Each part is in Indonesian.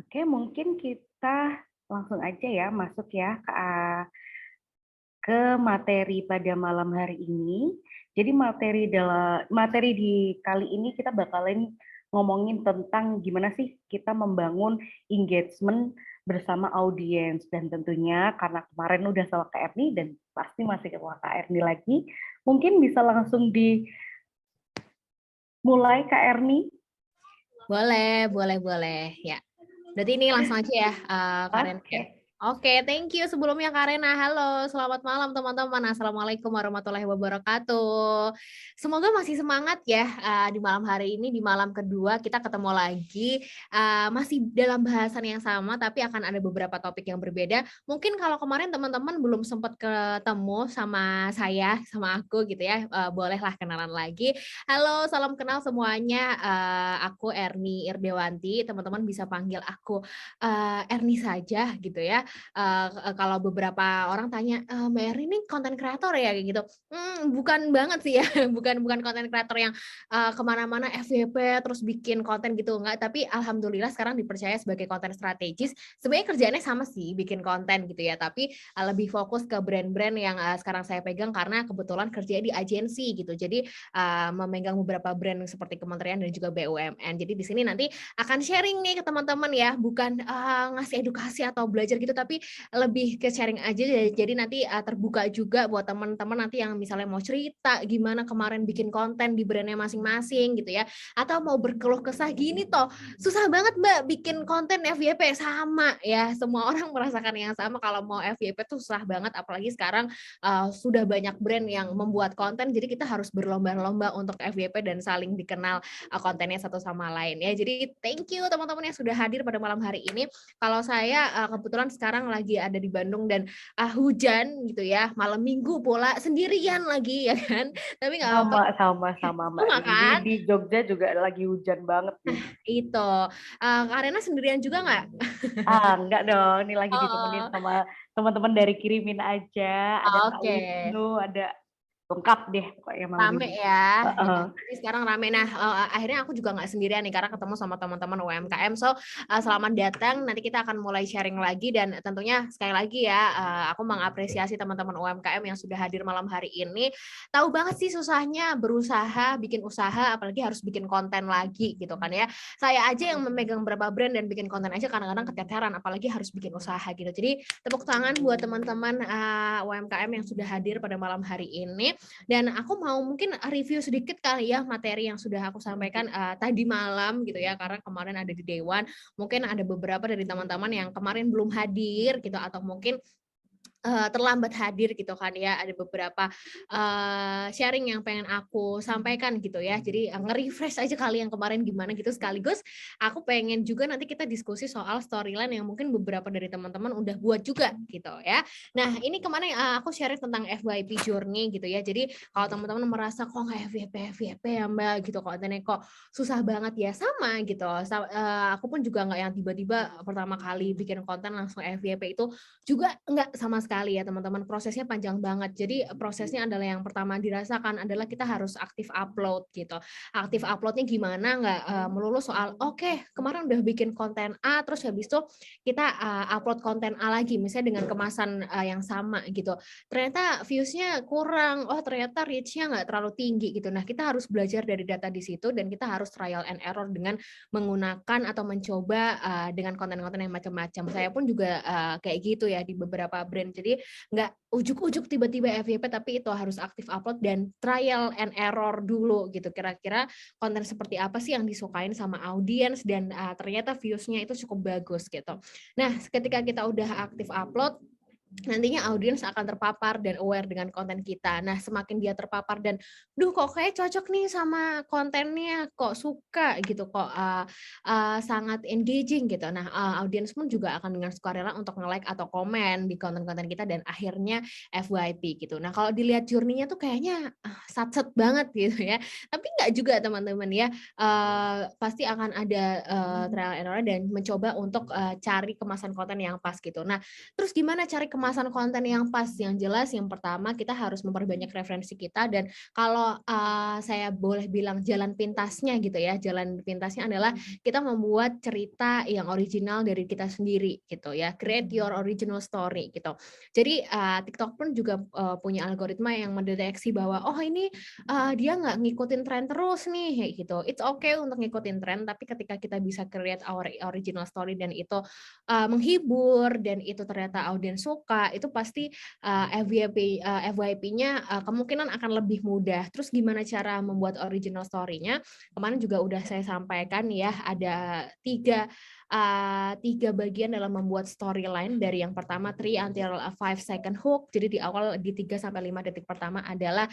Oke, mungkin kita langsung aja ya masuk ya ke materi pada malam hari ini. Jadi materi di kali ini kita bakalan ngomongin tentang gimana sih kita membangun engagement bersama audiens, dan tentunya karena kemarin udah sama Kak Erni dan pasti masih sama Kak Erni lagi, mungkin bisa langsung dimulai Kak Erni. Boleh. Ya. Berarti ini langsung aja ya, Karen. Oke. Oke, thank you sebelumnya Karena. Halo, selamat malam teman-teman. Assalamualaikum warahmatullahi wabarakatuh. Semoga masih semangat ya di malam hari ini, di malam kedua kita ketemu lagi. Masih dalam bahasan yang sama, tapi akan ada beberapa topik yang berbeda. Mungkin kalau kemarin teman-teman belum sempat ketemu sama saya, sama aku gitu ya, bolehlah kenalan lagi. Halo, salam kenal semuanya. Aku Erni Irdewanti, teman-teman bisa panggil aku Erni saja gitu ya. Kalau beberapa orang tanya, Mbak Erni ini konten kreator ya kayak gitu. Bukan banget sih ya, bukan konten kreator yang kemana-mana FYP terus bikin konten gitu enggak. Tapi alhamdulillah sekarang dipercaya sebagai konten strategis. Sebenarnya kerjaannya sama sih, bikin konten gitu ya. Tapi lebih fokus ke brand-brand yang sekarang saya pegang karena kebetulan kerja di agensi gitu. Jadi memegang beberapa brand seperti kementerian dan juga BUMN. Jadi di sini nanti akan sharing nih ke teman-teman ya, bukan ngasih edukasi atau belajar gitu, tapi lebih ke sharing aja. Jadi nanti terbuka juga buat teman-teman nanti yang misalnya mau cerita gimana kemarin bikin konten di brandnya masing-masing gitu ya, atau mau berkeluh kesah gini toh susah banget Mbak bikin konten FYP. Sama ya, semua orang merasakan yang sama kalau mau FYP tuh susah banget, apalagi sekarang sudah banyak brand yang membuat konten, jadi kita harus berlomba-lomba untuk FYP dan saling dikenal kontennya satu sama lain ya. Jadi thank you teman-teman yang sudah hadir pada malam hari ini. Kalau saya kebetulan sekarang lagi ada di Bandung dan hujan gitu ya, malam minggu pula sendirian lagi ya kan. Tapi nggak apa-apa. Sama Oh Mbak nggak nih. kan? Di Jogja juga lagi hujan banget nih. Itu. Kak Rena sendirian juga nggak? Enggak dong. Ini lagi ditemenin Oh, sama teman-teman dari Kirimin Aja. Ada Kak oke. Wisnu, ada lengkap deh pokoknya malam Rame ini. ya, ya. Heeh. Jadi sekarang rame. Nah, akhirnya aku juga nggak sendirian nih karena ketemu sama teman-teman UMKM. So, selamat datang. Nanti kita akan mulai sharing lagi dan tentunya sekali lagi ya, aku mengapresiasi teman-teman UMKM yang sudah hadir malam hari ini. Tahu banget sih susahnya berusaha bikin usaha, apalagi harus bikin konten lagi gitu kan ya. Saya aja yang memegang beberapa brand dan bikin konten aja kadang-kadang keteteran, apalagi harus bikin usaha gitu. Jadi tepuk tangan buat teman-teman UMKM yang sudah hadir pada malam hari ini. Dan aku mau mungkin review sedikit kali ya materi yang sudah aku sampaikan tadi malam gitu ya, karena kemarin ada di Dewan. Mungkin ada beberapa dari teman-teman yang kemarin belum hadir gitu, atau mungkin terlambat hadir gitu kan ya. Ada beberapa sharing yang pengen aku sampaikan gitu ya. Jadi nge-refresh aja kali yang kemarin gimana gitu, sekaligus aku pengen juga nanti kita diskusi soal storyline yang mungkin beberapa dari teman-teman udah buat juga gitu ya. Nah, ini kemarin aku sharing tentang FYP journey gitu ya. Jadi kalau teman-teman merasa kok nggak FYP ya Mbak gitu, kontennya kok susah banget ya, sama gitu. Aku pun juga nggak yang tiba-tiba pertama kali bikin konten langsung FYP, itu juga enggak sama sekali ya teman-teman, prosesnya panjang banget. Jadi prosesnya adalah yang pertama dirasakan adalah kita harus aktif upload gitu. Aktif uploadnya gimana, nggak melulu soal oke, kemarin udah bikin konten A terus habis itu kita upload konten A lagi misalnya dengan kemasan yang sama gitu. Ternyata views-nya kurang, oh ternyata reach-nya nggak terlalu tinggi gitu. Nah, kita harus belajar dari data di situ dan kita harus trial and error dengan menggunakan atau mencoba dengan konten-konten yang macam-macam. Saya pun juga kayak gitu ya di beberapa brand. Jadi nggak ujuk-ujuk tiba-tiba FYP, tapi itu harus aktif upload dan trial and error dulu gitu. Kira-kira konten seperti apa sih yang disukain sama audiens dan ternyata views-nya itu cukup bagus gitu. Nah, ketika kita udah aktif upload, nantinya audiens akan terpapar dan aware dengan konten kita. Nah, semakin dia terpapar dan, duh kok kayak cocok nih sama kontennya, kok suka gitu, kok sangat engaging gitu. Nah, audiens pun juga akan dengan sukarela untuk nge-like atau komen di konten-konten kita dan akhirnya FYP gitu. Nah, kalau dilihat journey-nya tuh kayaknya satset banget gitu ya. Tapi nggak juga teman-teman ya. Pasti akan ada trial and error dan mencoba untuk cari kemasan konten yang pas gitu. Nah, terus gimana cari kemasan kemasan konten yang pas, yang jelas yang pertama kita harus memperbanyak referensi kita dan kalau saya boleh bilang jalan pintasnya gitu ya, jalan pintasnya adalah kita membuat cerita yang original dari kita sendiri gitu ya, create your original story gitu. Jadi TikTok pun juga punya algoritma yang mendeteksi bahwa oh ini dia nggak ngikutin tren terus nih kayak gitu. It's okay untuk ngikutin tren, tapi ketika kita bisa create our original story dan itu menghibur dan itu ternyata audiens suka, itu pasti FYP-nya kemungkinan akan lebih mudah. Terus gimana cara membuat original story-nya? Kemarin juga udah saya sampaikan ya, ada tiga bagian dalam membuat storyline. Dari yang pertama 3 until 5 second hook. Jadi di awal di 3 sampai 5 detik pertama adalah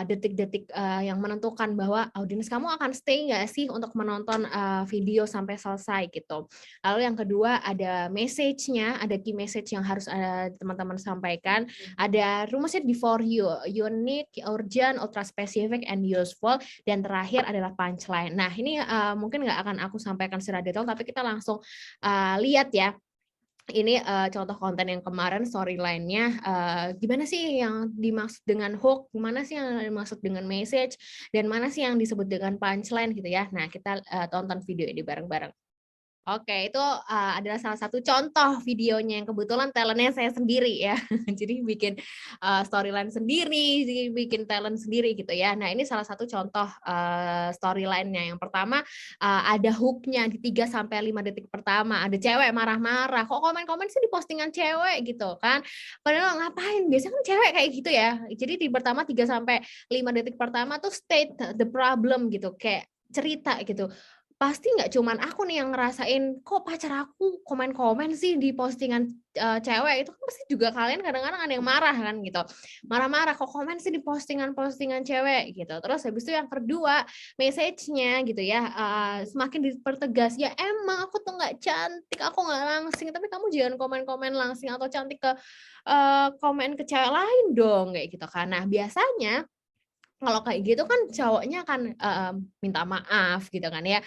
detik-detik yang menentukan bahwa audiens kamu akan stay nggak sih untuk menonton video sampai selesai gitu. Lalu yang kedua ada message-nya, ada key message yang harus teman-teman sampaikan. Ada rumusnya before you, unique, urgent, ultra specific, and useful. Dan terakhir adalah punchline. Nah ini mungkin nggak akan aku sampaikan secara detail, tapi kita langsung lihat ya. Ini contoh konten yang kemarin storyline-nya gimana sih yang dimaksud dengan hook, gimana sih yang dimaksud dengan message, dan mana sih yang disebut dengan punchline gitu ya. Nah kita tonton video ini bareng-bareng. Oke, itu adalah salah satu contoh videonya yang kebetulan talent-nya saya sendiri ya. Jadi bikin storyline sendiri, bikin talent sendiri gitu ya. Nah, ini salah satu contoh storyline-nya. Yang pertama ada hook-nya di 3 sampai 5 detik pertama. Ada cewek marah-marah, kok komen-komen sih di postingan cewek gitu kan. Padahal ngapain? Biasanya kan cewek kayak gitu ya. Jadi di pertama 3 sampai 5 detik pertama tuh state the problem gitu, kayak cerita gitu. Pasti nggak cuman aku nih yang ngerasain, kok pacar aku komen-komen sih di postingan cewek, itu kan pasti juga kalian kadang-kadang ada yang marah kan gitu. Marah-marah, kok komen sih di postingan-postingan cewek gitu. Terus habis itu yang kedua, message-nya gitu ya, semakin dipertegas, ya emang aku tuh nggak cantik, aku nggak langsing, tapi kamu jangan komen-komen langsing atau cantik ke komen ke cewek lain dong, kayak gitu kan. Nah biasanya kalau kayak gitu kan cowoknya akan minta maaf gitu kan ya,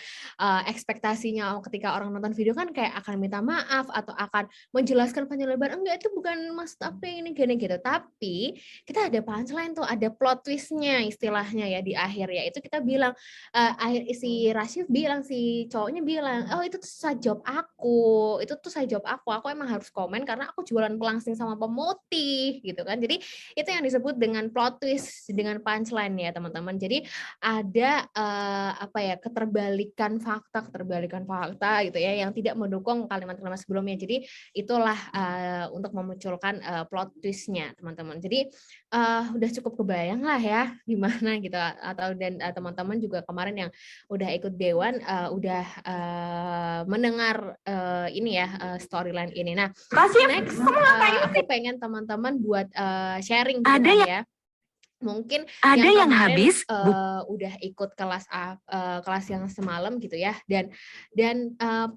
ekspektasinya ketika orang nonton video kan kayak akan minta maaf atau akan menjelaskan penjelasan, "Enggak, itu bukan maksud aku yang ini gini," gitu. Tapi kita ada punchline tuh, ada plot twist-nya istilahnya ya di akhir ya, itu kita bilang, si Rashif bilang, si cowoknya bilang, "Oh itu tuh side job aku, itu tuh side job aku emang harus komen karena aku jualan pelangsing sama pemutih," gitu kan. Jadi itu yang disebut dengan plot twist, dengan punchline ya teman-teman. Jadi ada keterbalikan fakta gitu ya yang tidak mendukung kalimat-kalimat sebelumnya. Jadi itulah untuk memunculkan plot twist-nya teman-teman. Jadi udah cukup kebayang lah ya gimana gitu, atau dan teman-teman juga kemarin yang udah ikut Dewan udah mendengar ini ya storyline ini. Nah, next aku pengen teman-teman buat sharing gitu kan ya. Mungkin yang kemarin udah ikut kelas yang semalam gitu ya, dan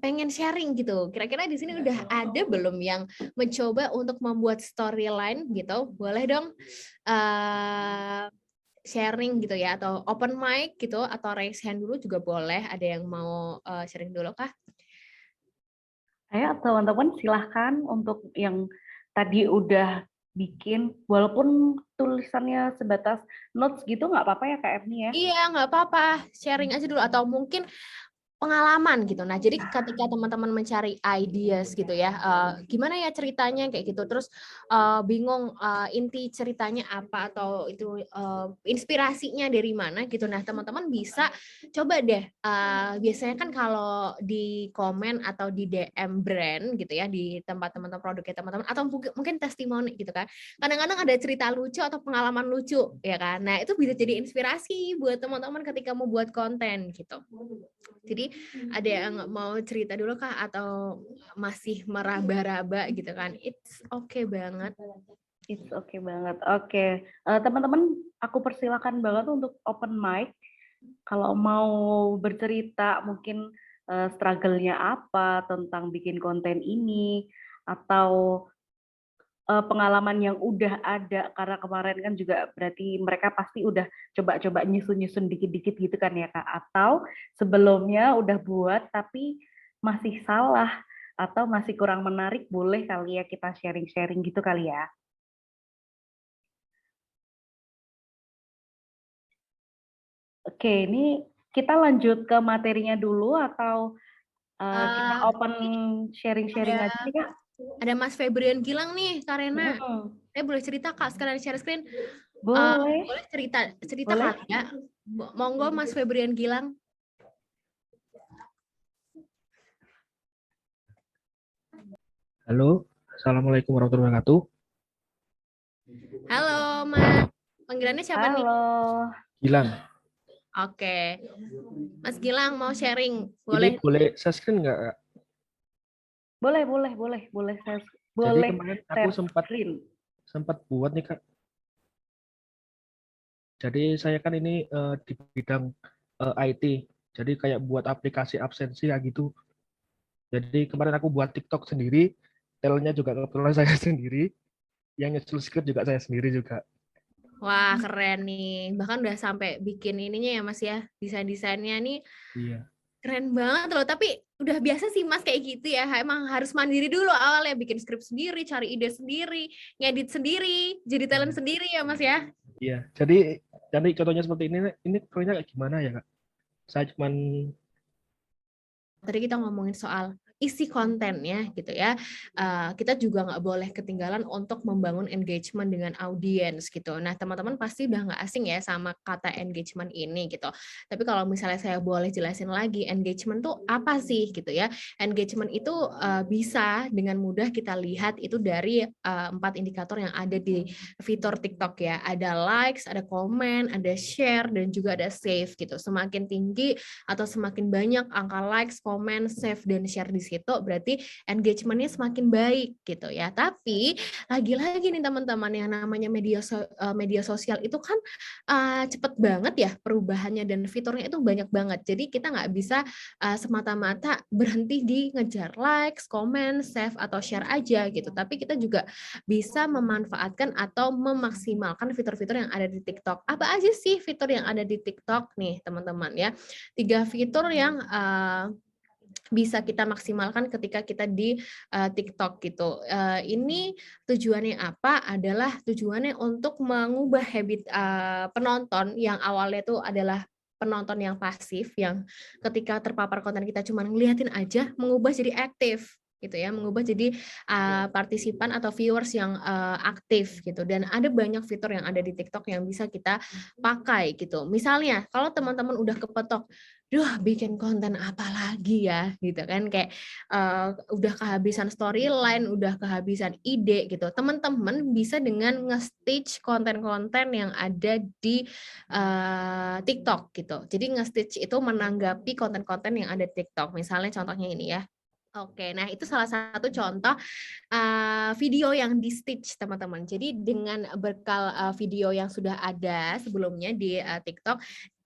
pengen sharing gitu. Kira-kira di sini udah ada belum yang mencoba untuk membuat storyline gitu? Boleh dong sharing gitu ya, atau open mic gitu, atau raise hand dulu juga boleh. Ada yang mau sharing dulu kah? Ayo teman-teman silahkan untuk yang tadi udah bikin, walaupun tulisannya sebatas notes gitu nggak apa-apa ya Kak Evni ya? Iya, nggak apa-apa. Sharing aja dulu. Atau mungkin pengalaman gitu. Nah, jadi ketika teman-teman mencari ideas gitu ya, gimana ya ceritanya kayak gitu, terus bingung inti ceritanya apa atau itu inspirasinya dari mana gitu. Nah, teman-teman bisa coba deh. Biasanya kan kalau di komen atau di DM brand gitu ya, di tempat teman-teman produknya teman-teman, atau mungkin testimoni gitu kan. Kadang-kadang ada cerita lucu atau pengalaman lucu ya kan. Nah, itu bisa jadi inspirasi buat teman-teman ketika mau buat konten gitu. Jadi ada yang mau cerita dulu kah atau masih meraba-raba gitu kan? It's okay banget. It's okay banget. Oke, teman-teman, aku persilakan banget untuk open mic. Kalau mau bercerita mungkin struggle-nya apa tentang bikin konten ini, atau pengalaman yang udah ada, karena kemarin kan juga berarti mereka pasti udah coba-coba nyusun-nyusun dikit-dikit gitu kan ya Kak, atau sebelumnya udah buat tapi masih salah, Atau masih kurang menarik, boleh kali ya kita sharing-sharing gitu kali ya. Oke, ini kita lanjut ke materinya dulu atau kita open sharing-sharing Ada aja nih, Kak? ada Mas Febrian Gilang nih, Karena. Hmm, Saya boleh cerita Kak, sekalian share screen. boleh, Boleh cerita boleh. kali ya. Monggo Mas Febrian Gilang. Halo, Assalamualaikum warahmatullahi wabarakatuh. Halo Mas. Panggilannya siapa nih? Halo. Gilang, Oke. Mas Gilang mau sharing. ini Boleh. boleh saya screen nggak, Kak? Boleh. Jadi Boleh kemarin aku share screen. sempat buat nih, Kak. Jadi saya kan ini di bidang IT. Jadi kayak buat aplikasi absensi ya gitu. Jadi kemarin aku buat TikTok sendiri, talentnya juga kebetulan saya sendiri, yang nyusul script juga saya sendiri juga. Wah, keren nih. Bahkan udah sampai bikin ininya ya Mas ya. Desain-desainnya nih Iya, keren banget loh. Tapi udah biasa sih Mas kayak gitu ya. Emang harus mandiri dulu awalnya. Bikin skrip sendiri, cari ide sendiri, ngedit sendiri, jadi talent sendiri ya Mas ya. iya. Jadi contohnya seperti ini kayaknya kayak gimana ya, Kak? Saya cuman Tadi kita ngomongin soal isi kontennya gitu ya. Kita juga nggak boleh ketinggalan untuk membangun engagement dengan audiens gitu. Nah, teman-teman pasti udah nggak asing ya sama kata engagement ini gitu. Tapi kalau misalnya saya boleh jelasin lagi, engagement tuh apa sih gitu ya? Engagement itu bisa dengan mudah kita lihat itu dari 4 indikator yang ada di fitur TikTok ya. Ada likes, ada komen, ada share, dan juga ada save gitu. Semakin tinggi atau semakin banyak angka likes, komen, save, dan share di situ, berarti engagementnya semakin baik gitu ya. Tapi lagi-lagi nih teman-teman, yang namanya media sosial itu kan cepet banget ya perubahannya dan fiturnya itu banyak banget. Jadi kita nggak bisa semata-mata berhenti di ngejar likes, komen, save, atau share aja gitu. Tapi kita juga bisa memanfaatkan atau memaksimalkan fitur-fitur yang ada di TikTok. Apa aja sih fitur yang ada di TikTok nih teman-teman ya? 3 fitur yang bisa kita maksimalkan ketika kita di TikTok gitu. Ini tujuannya apa? Adalah tujuannya untuk mengubah habit penonton yang awalnya itu adalah penonton yang pasif, yang ketika terpapar konten kita cuma ngeliatin aja, mengubah jadi aktif gitu ya, mengubah jadi partisipan atau viewers yang aktif gitu. Dan ada banyak fitur yang ada di TikTok yang bisa kita pakai gitu. Misalnya kalau teman-teman udah kepetok, duh bikin konten apa lagi ya gitu kan, kayak udah kehabisan storyline, udah kehabisan ide gitu. Teman-teman bisa dengan nge-stitch konten-konten yang ada di TikTok gitu. Jadi nge-stitch itu menanggapi konten-konten yang ada di TikTok. Misalnya contohnya ini ya. Oke, nah itu salah satu contoh video yang di-stitch teman-teman. Jadi dengan bekal video yang sudah ada sebelumnya di TikTok,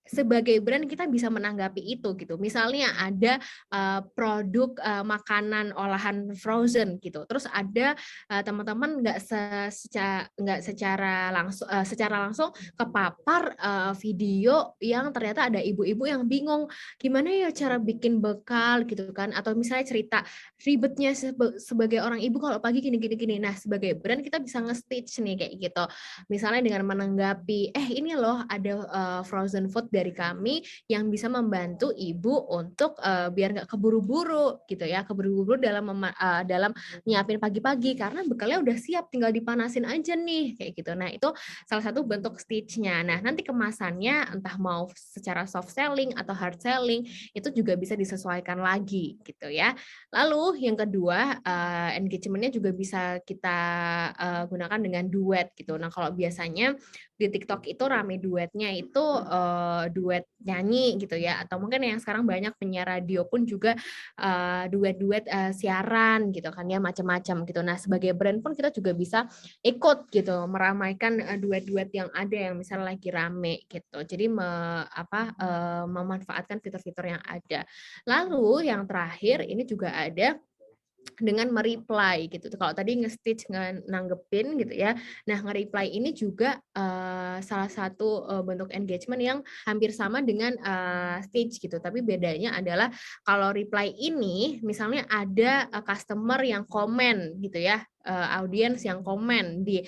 sebagai brand kita bisa menanggapi itu gitu. Misalnya ada produk makanan olahan frozen gitu. Terus ada teman-teman nggak secara langsung kepapar video yang ternyata ada ibu-ibu yang bingung gimana ya cara bikin bekal gitu kan, atau misalnya cerita ribetnya sebagai orang ibu kalau pagi gini. Nah, sebagai brand kita bisa nge-stitch nih kayak gitu. Misalnya dengan menanggapi, ini loh ada frozen food dari kami yang bisa membantu ibu untuk biar nggak keburu-buru gitu ya, keburu-buru dalam nyiapin pagi-pagi karena bekalnya udah siap, tinggal dipanasin aja nih kayak gitu. Nah, itu salah satu bentuk stitch-nya. Nah, nanti kemasannya entah mau secara soft selling atau hard selling itu juga bisa disesuaikan lagi gitu ya. Lalu yang kedua, engagement-nya juga bisa kita gunakan dengan duet gitu. Nah, kalau biasanya di TikTok itu rame duetnya itu duet nyanyi gitu ya, atau mungkin yang sekarang banyak penyiar radio pun juga duet-duet siaran gitu kan ya, macam-macam gitu. Nah, sebagai brand pun kita juga bisa ikut gitu meramaikan duet-duet yang ada yang misalnya lagi rame gitu. Jadi memanfaatkan fitur-fitur yang ada. Lalu yang terakhir ini juga ada dengan mereply gitu. Kalau tadi nge-stitch nanggepin gitu ya. Nah, nge-reply ini juga salah satu bentuk engagement yang hampir sama dengan stitch gitu. Tapi bedanya adalah kalau reply ini misalnya ada customer yang komen gitu ya, audiens yang komen di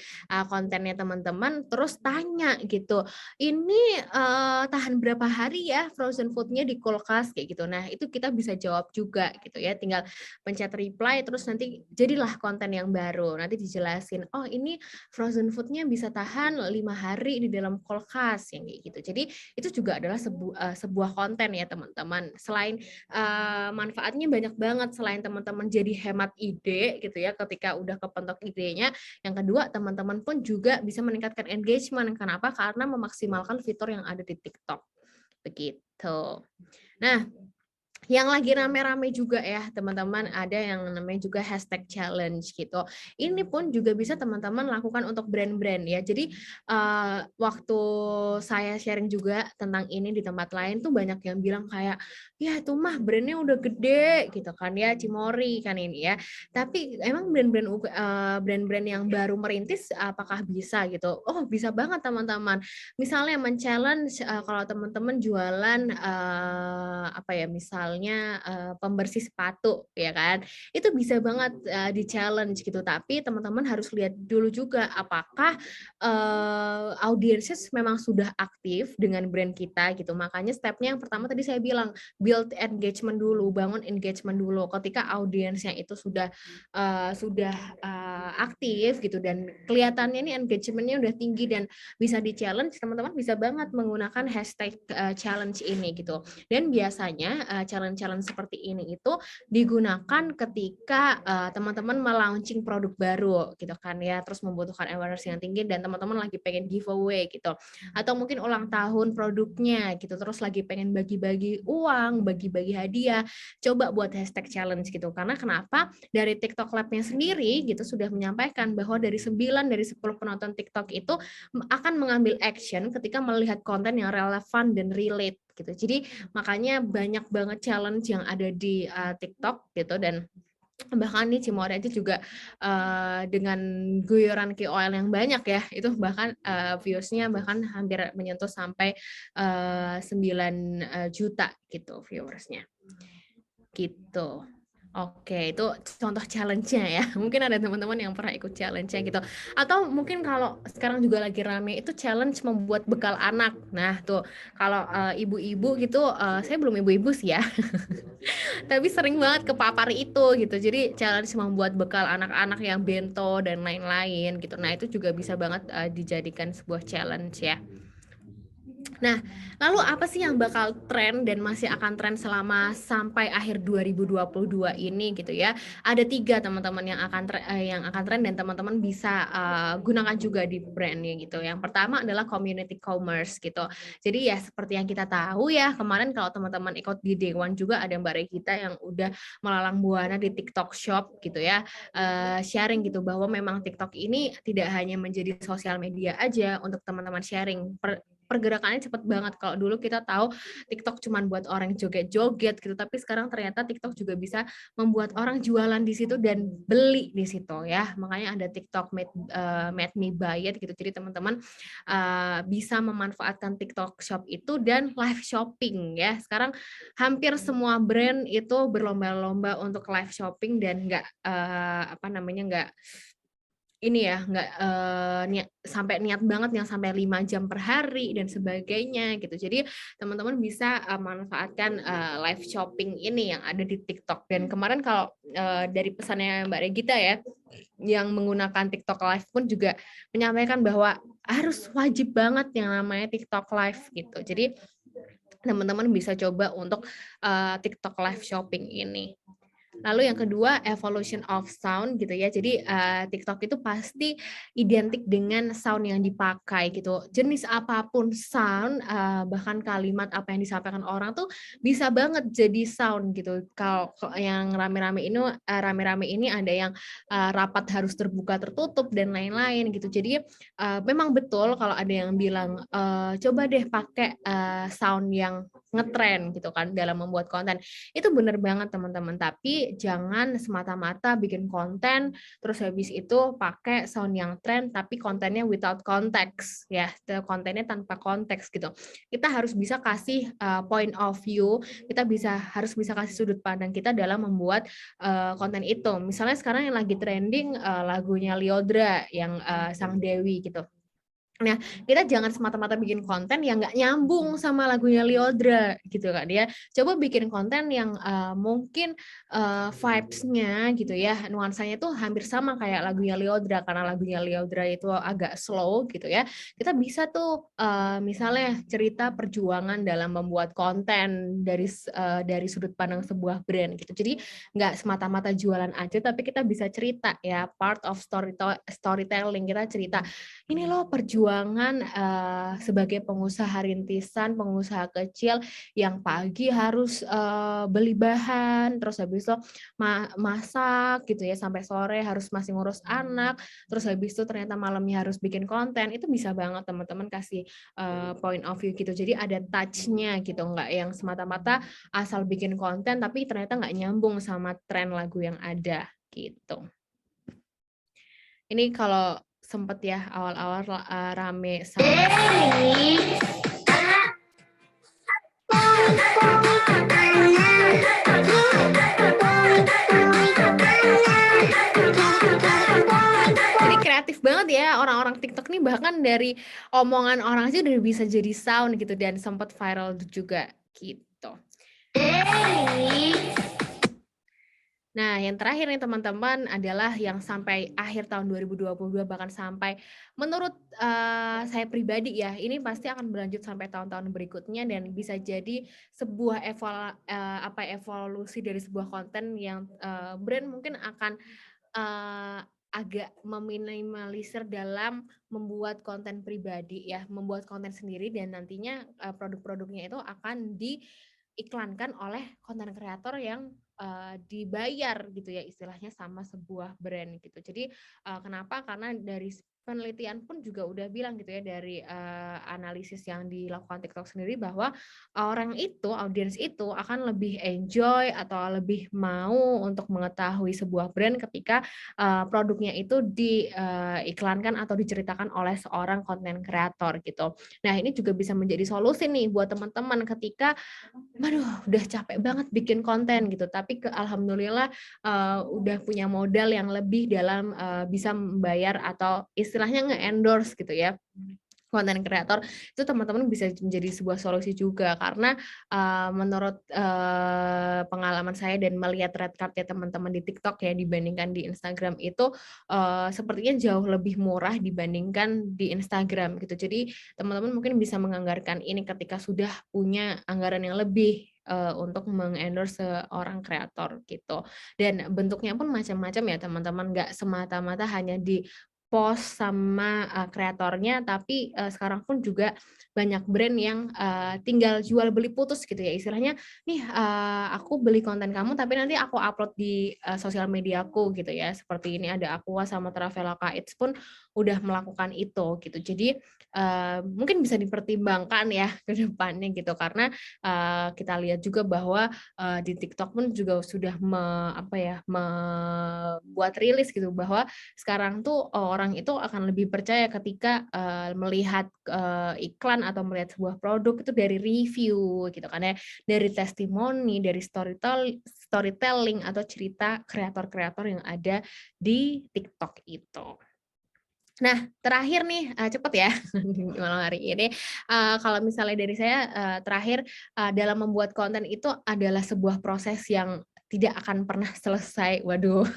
kontennya teman-teman terus tanya gitu. Ini tahan berapa hari ya frozen food-nya di kulkas kayak gitu. Nah, itu kita bisa jawab juga gitu ya. Tinggal pencet reply terus nanti jadilah konten yang baru. Nanti dijelasin, oh ini frozen food-nya bisa tahan 5 hari di dalam kulkas yang kayak gitu. Jadi itu juga adalah sebuah konten ya teman-teman. Selain manfaatnya banyak banget, selain teman-teman jadi hemat ide gitu ya ketika udah kepentok idenya. Yang kedua, teman-teman pun juga bisa meningkatkan engagement. Kenapa? Karena memaksimalkan fitur yang ada di TikTok. Begitu. Nah, yang lagi rame-rame juga ya teman-teman, ada yang namanya juga hashtag challenge gitu. Ini pun juga bisa teman-teman lakukan untuk brand-brand ya. Jadi waktu saya sharing juga tentang ini di tempat lain tuh banyak yang bilang kayak, ya itu mah brandnya udah gede gitu kan ya, Cimory kan ini ya. Tapi emang brand-brand yang baru merintis apakah bisa gitu? Oh bisa banget teman-teman. Misalnya men-challenge kalau teman-teman jualan apa ya, misalnya pembersih sepatu ya kan, itu bisa banget di challenge gitu. Tapi teman-teman harus lihat dulu juga apakah audiensnya memang sudah aktif dengan brand kita gitu. Makanya stepnya yang pertama tadi saya bilang, build engagement dulu, bangun engagement dulu. Ketika audiensnya itu sudah aktif gitu dan kelihatannya ini engagementnya udah tinggi dan bisa di challenge, teman-teman bisa banget menggunakan hashtag challenge ini gitu. Dan biasanya challenge-challenge seperti ini itu digunakan ketika teman-teman melaunching produk baru gitu kan ya, terus membutuhkan awareness yang tinggi dan teman-teman lagi pengen giveaway gitu, atau mungkin ulang tahun produknya gitu, terus lagi pengen bagi-bagi uang, bagi-bagi hadiah, coba buat hashtag challenge gitu. Karena kenapa? Dari TikTok Lab-nya sendiri gitu sudah menyampaikan bahwa dari 9 dari 10 penonton TikTok itu akan mengambil action ketika melihat konten yang relevan dan relate gitu. Jadi makanya banyak banget challenge yang ada di TikTok gitu, dan bahkan nih Cimory aja juga dengan guyuran KOL yang banyak ya, itu bahkan views-nya bahkan hampir menyentuh sampai 9 juta gitu viewersnya gitu. Oke, itu contoh challenge-nya ya. Mungkin ada teman-teman yang pernah ikut challenge-nya gitu. Atau mungkin kalau sekarang juga lagi rame itu challenge membuat bekal anak. Nah, tuh kalau ibu-ibu gitu, saya belum ibu-ibu sih ya. Tapi sering banget kepapar itu gitu. Jadi challenge membuat bekal anak-anak yang bento dan lain-lain gitu. Nah, itu juga bisa banget dijadikan sebuah challenge ya. Nah, lalu apa sih yang bakal tren dan masih akan tren selama sampai akhir 2022 ini gitu ya? Ada 3 teman-teman yang akan tren dan teman-teman bisa gunakan juga di brandnya gitu. Yang pertama adalah community commerce gitu. Jadi ya seperti yang kita tahu ya, kemarin kalau teman-teman ikut di Day One juga ada Mbak Regita yang udah melalang buana di TikTok Shop gitu ya, sharing gitu bahwa memang TikTok ini tidak hanya menjadi sosial media aja untuk teman-teman sharing. Pergerakannya cepet banget. Kalau dulu kita tahu TikTok cuma buat orang joget-joget gitu, tapi sekarang ternyata TikTok juga bisa membuat orang jualan di situ dan beli di situ ya. Makanya ada TikTok Made Me Buy It gitu. Jadi teman-teman bisa memanfaatkan TikTok Shop itu dan live shopping ya. Sekarang hampir semua brand itu berlomba-lomba untuk live shopping dan nggak ini ya, nggak niat banget yang sampai 5 jam per hari dan sebagainya gitu. Jadi teman-teman bisa manfaatkan live shopping ini yang ada di TikTok. Dan kemarin kalau dari pesannya Mbak Regita ya, yang menggunakan TikTok Live pun juga menyampaikan bahwa harus wajib banget yang namanya TikTok Live gitu. Jadi teman-teman bisa coba untuk TikTok Live shopping ini. Lalu yang kedua, evolution of sound gitu ya. Jadi TikTok itu pasti identik dengan sound yang dipakai gitu. Jenis apapun sound, bahkan kalimat apa yang disampaikan orang tuh bisa banget jadi sound gitu. Kalau yang rame-rame ini ada yang rapat harus terbuka tertutup dan lain-lain gitu. Jadi memang betul kalau ada yang bilang coba deh pakai sound yang ngetren gitu kan dalam membuat konten. Itu bener banget teman-teman, tapi jangan semata-mata bikin konten terus habis itu pakai sound yang tren tapi kontennya without context ya, kontennya tanpa konteks gitu. Kita harus bisa kasih point of view, kita harus bisa kasih sudut pandang kita dalam membuat konten itu. Misalnya sekarang yang lagi trending lagunya Lyodra yang Sang Dewi gitu. Nah, kita jangan semata-mata bikin konten yang nggak nyambung sama lagunya Lyodra gitu kan ya. Coba bikin konten yang mungkin vibes-nya gitu ya, nuansanya tuh hampir sama kayak lagunya Lyodra, karena lagunya Lyodra itu agak slow gitu ya. Kita bisa tuh misalnya cerita perjuangan dalam membuat konten dari sudut pandang sebuah brand gitu. Jadi nggak semata-mata jualan aja, tapi kita bisa cerita ya, part of storytelling. Kita cerita ini loh perjuangan sebagai pengusaha rintisan, pengusaha kecil yang pagi harus beli bahan, terus habis itu masak gitu ya sampai sore, harus masih ngurus anak, terus habis itu ternyata malamnya harus bikin konten. Itu bisa banget teman-teman kasih point of view gitu. Jadi ada touch-nya gitu, nggak yang semata-mata asal bikin konten tapi ternyata nggak nyambung sama tren lagu yang ada gitu. Ini kalau sempet ya awal-awal rame sama jadi kreatif banget ya orang-orang TikTok nih, bahkan dari omongan orang aja udah bisa jadi sound gitu, dan sempat viral juga gitu. Nah, yang terakhir nih teman-teman adalah yang sampai akhir tahun 2022 bahkan sampai menurut saya pribadi ya, ini pasti akan berlanjut sampai tahun-tahun berikutnya dan bisa jadi sebuah evolusi dari sebuah konten yang brand mungkin akan agak meminimalisir dalam membuat konten pribadi ya, membuat konten sendiri, dan nantinya produk-produknya itu akan diiklankan oleh konten kreator yang dibayar gitu ya istilahnya sama sebuah brand gitu. Jadi kenapa? Karena dari penelitian pun juga udah bilang gitu ya, dari analisis yang dilakukan TikTok sendiri, bahwa audiens itu akan lebih enjoy atau lebih mau untuk mengetahui sebuah brand ketika produknya itu diiklankan atau diceritakan oleh seorang konten kreator gitu. Nah, ini juga bisa menjadi solusi nih buat teman-teman ketika udah capek banget bikin konten gitu, tapi alhamdulillah udah punya modal yang lebih dalam bisa membayar atau istilahnya nge-endorse gitu ya konten kreator. Itu teman-teman bisa menjadi sebuah solusi juga, karena menurut pengalaman saya dan melihat red card-nya teman-teman di TikTok ya dibandingkan di Instagram itu sepertinya jauh lebih murah dibandingkan di Instagram gitu. Jadi teman-teman mungkin bisa menganggarkan ini ketika sudah punya anggaran yang lebih untuk mengendorse seorang kreator gitu. Dan bentuknya pun macam-macam ya teman-teman, nggak semata-mata hanya di post sama kreatornya, tapi sekarang pun juga banyak brand yang tinggal jual beli putus gitu ya istilahnya, nih aku beli konten kamu tapi nanti aku upload di sosial mediaku gitu ya, seperti ini ada Aqua sama Traveloka Eats pun udah melakukan itu gitu. Jadi mungkin bisa dipertimbangkan ya ke depannya gitu, karena kita lihat juga bahwa di TikTok pun juga sudah membuat rilis gitu bahwa sekarang tuh orang itu akan lebih percaya ketika melihat iklan atau melihat sebuah produk itu dari review gitu kan ya, dari testimoni, dari storytelling atau cerita kreator-kreator yang ada di TikTok itu. Nah, terakhir nih, cepet ya di malam hari ini. Kalau misalnya dari saya, terakhir, dalam membuat konten itu adalah sebuah proses yang tidak akan pernah selesai. Waduh.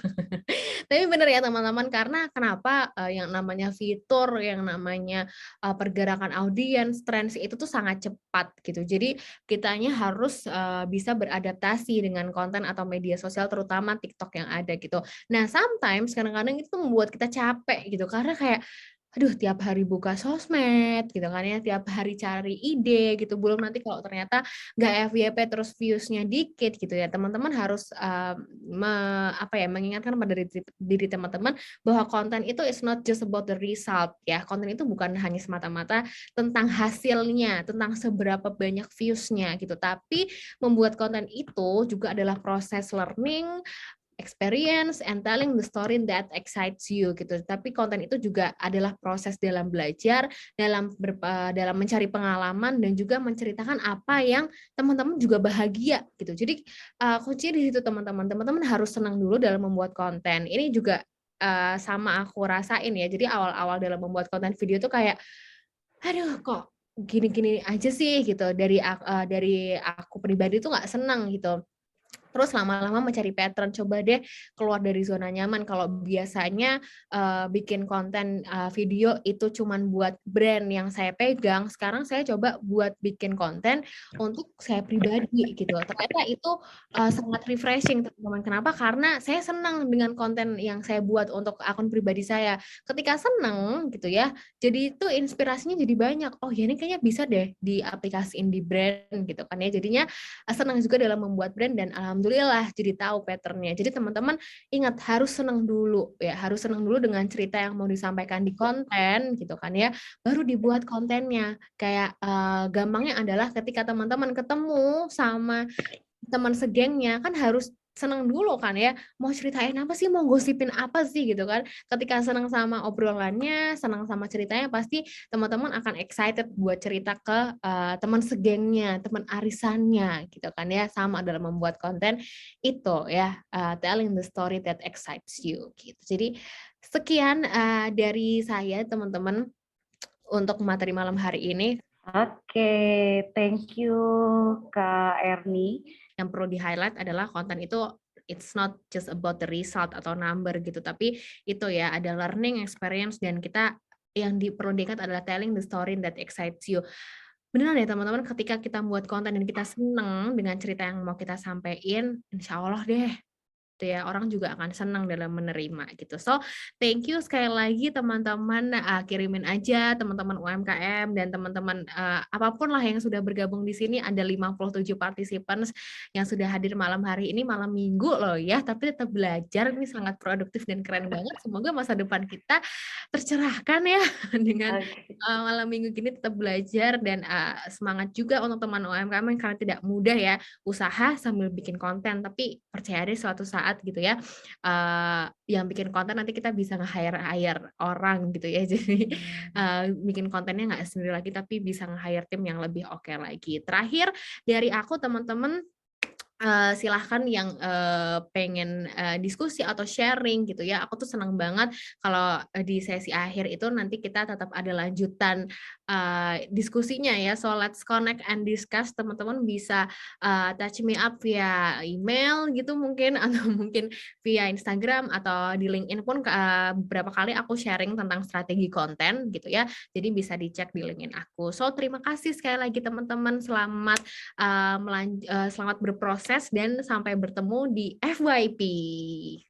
Tapi benar ya teman-teman, karena kenapa yang namanya fitur, yang namanya pergerakan audiens, trends itu tuh sangat cepat gitu. Jadi kitanya harus bisa beradaptasi dengan konten atau media sosial, terutama TikTok yang ada gitu. Nah, sometimes kadang-kadang itu membuat kita capek gitu, karena kayak aduh tiap hari buka sosmed gitu kan ya, tiap hari cari ide gitu. Belum nanti kalau ternyata nggak FYP terus views-nya dikit gitu ya. Teman-teman harus mengingatkan pada diri teman-teman bahwa konten itu is not just about the result ya. Konten itu bukan hanya semata-mata tentang hasilnya, tentang seberapa banyak views-nya gitu. Tapi membuat konten itu juga adalah proses learning, experience and telling the story that excites you gitu. Tapi konten itu juga adalah proses dalam belajar, dalam mencari pengalaman dan juga menceritakan apa yang teman-teman juga bahagia gitu. Jadi kuncinya di situ teman-teman. Teman-teman harus senang dulu dalam membuat konten. Ini juga sama aku rasain ya. Jadi awal-awal dalam membuat konten video tuh kayak aduh kok gini-gini aja sih gitu. Dari aku pribadi tuh nggak senang gitu. Terus lama-lama mencari pattern, coba deh keluar dari zona nyaman. Kalau biasanya bikin konten video itu cuman buat brand yang saya pegang, sekarang saya coba buat bikin konten untuk saya pribadi gitu. Ternyata itu sangat refreshing teman-teman. Kenapa? Karena saya senang dengan konten yang saya buat untuk akun pribadi saya. Ketika senang gitu ya, jadi itu inspirasinya jadi banyak. Oh ya ini kayaknya bisa deh diaplikasiin di brand gitu kan ya. Jadinya senang juga dalam membuat brand dan alhamdulillah jadi tahu patternnya. Jadi teman-teman ingat harus senang dulu ya, harus senang dulu dengan cerita yang mau disampaikan di konten gitu kan ya, baru dibuat kontennya. Kayak gampangnya adalah ketika teman-teman ketemu sama teman segengnya kan harus senang dulu kan ya, mau ceritain apa sih, mau gosipin apa sih gitu kan. Ketika senang sama obrolannya, senang sama ceritanya, pasti teman-teman akan excited buat cerita ke teman segengnya, teman arisannya gitu kan ya. Sama dalam membuat konten itu ya, telling the story that excites you gitu. Jadi sekian dari saya teman-teman untuk materi malam hari ini. Oke, thank you Kak Erni. Yang perlu di-highlight adalah konten itu it's not just about the result atau number gitu, tapi itu ya ada learning, experience, dan kita yang perlu diingat adalah telling the story that excites you. Beneran ya teman-teman, ketika kita buat konten dan kita seneng dengan cerita yang mau kita sampaikan, insya Allah deh gitu ya, orang juga akan senang dalam menerima gitu. So, thank you sekali lagi teman-teman, kirimin aja teman-teman UMKM dan teman-teman apapun lah yang sudah bergabung di sini. Ada 57 participants yang sudah hadir malam hari ini, malam Minggu loh ya, tapi tetap belajar. Ini sangat produktif dan keren banget. Semoga masa depan kita tercerahkan ya dengan malam Minggu gini tetap belajar dan semangat juga untuk teman UMKM karena tidak mudah ya usaha sambil bikin konten, tapi percaya deh suatu saat gitu ya yang bikin konten nanti kita bisa nge-hire orang gitu ya. Jadi bikin kontennya nggak sendiri lagi tapi bisa nge-hire tim yang lebih oke lagi. Terakhir dari aku teman-teman, silahkan yang pengen diskusi atau sharing gitu ya. Aku tuh senang banget kalau di sesi akhir itu nanti kita tetap ada lanjutan diskusinya ya. So let's connect and discuss. Teman-teman bisa touch me up via email gitu mungkin atau mungkin via Instagram atau di LinkedIn pun beberapa kali aku sharing tentang strategi konten gitu ya. Jadi bisa dicek di LinkedIn aku. So terima kasih sekali lagi teman-teman. Selamat berproses dan sampai bertemu di FYP.